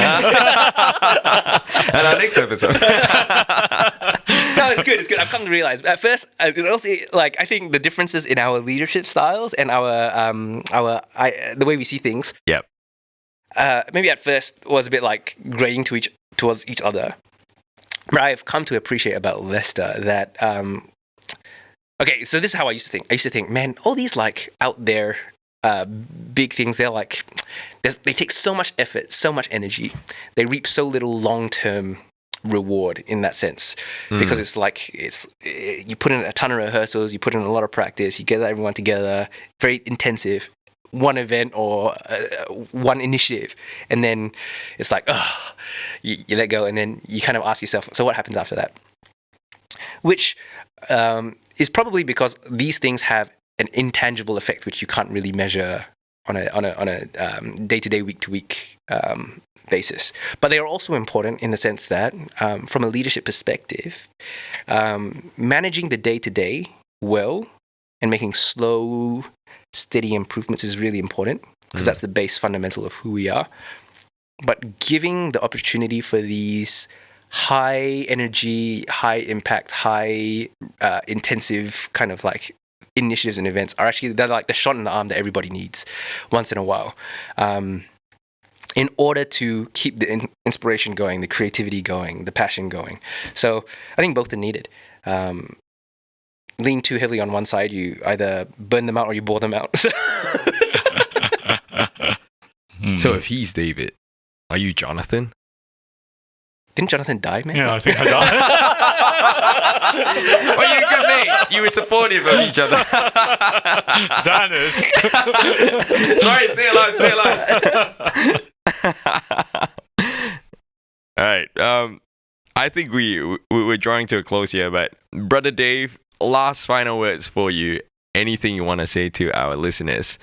And our next episode. No, it's good. It's good. I've come to realize. At first, I think the differences in our leadership styles and the way we see things. Yep. Maybe at first was a bit like grating towards each other. But I've come to appreciate about Lester that. Okay, so this is how I used to think. I used to think, man, all these like out there big things, they're like, they take so much effort, so much energy. They reap so little long-term reward in that sense, because it's like you put in a ton of rehearsals, you put in a lot of practice, you get everyone together, very intensive, one event or one initiative, and then it's like, you let go, and then you kind of ask yourself, so what happens after that? Which is probably because these things have an intangible effect which you can't really measure on a day-to-day, week-to-week basis. But they are also important in the sense that, from a leadership perspective, managing the day-to-day well and making slow, steady improvements is really important, because that's the base fundamental of who we are. But giving the opportunity for these high energy, high impact, high intensive kind of like initiatives and events they're like the shot in the arm that everybody needs once in a while, in order to keep the inspiration going, the creativity going, the passion going. So I think both are needed. Lean too heavily on one side, you either burn them out or you bore them out. So if he's David, are you Jonathan? Didn't Jonathan die, man? Yeah, I think I died. Well, you're good mates. You were supportive of each other. Damn it. Sorry, stay alive. All right. I think we're drawing to a close here, but Brother Dave, last final words for you. Anything you want to say to our listeners?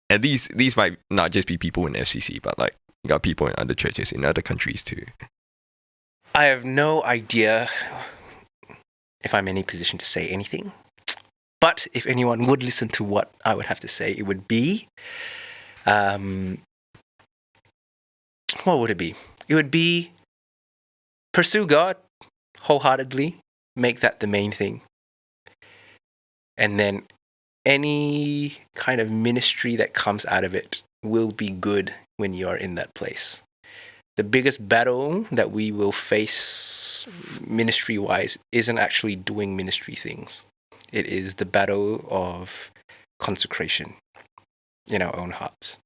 And these might not just be people in FCC, but like you got people in other churches in other countries too. I have no idea if I'm in any position to say anything. But if anyone would listen to what I would have to say, it would be... what would it be? It would be pursue God wholeheartedly, make that the main thing. And then any kind of ministry that comes out of it will be good when you are in that place. The biggest battle that we will face ministry-wise isn't actually doing ministry things. It is the battle of consecration in our own hearts.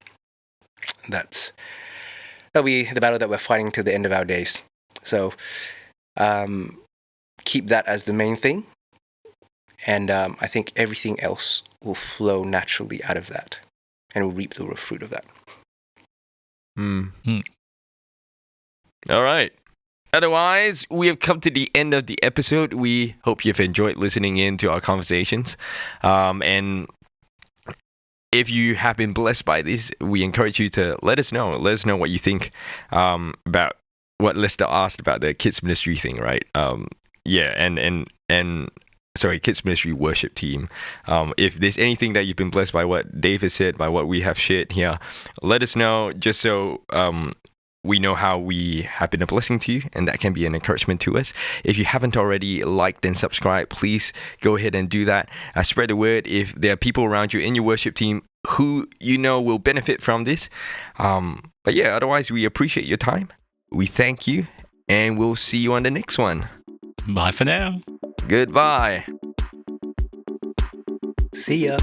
That'll be the battle that we're fighting till the end of our days. So keep that as the main thing. And I think everything else will flow naturally out of that and we'll reap the fruit of that. All right. Otherwise, we have come to the end of the episode. We hope you've enjoyed listening in to our conversations. And if you have been blessed by this, we encourage you to let us know. Let us know what you think about what Lester asked about the kids ministry thing, right? Yeah, and sorry, kids ministry worship team. If there's anything that you've been blessed by what Dave has said, by what we have shared here, let us know, just so we know how we have been a blessing to you, and that can be an encouragement to us. If you haven't already liked and subscribed, please go ahead and do that. Spread the word if there are people around you in your worship team who you know will benefit from this. But yeah, otherwise, we appreciate your time. We thank you, and we'll see you on the next one. Bye for now. Goodbye. See ya.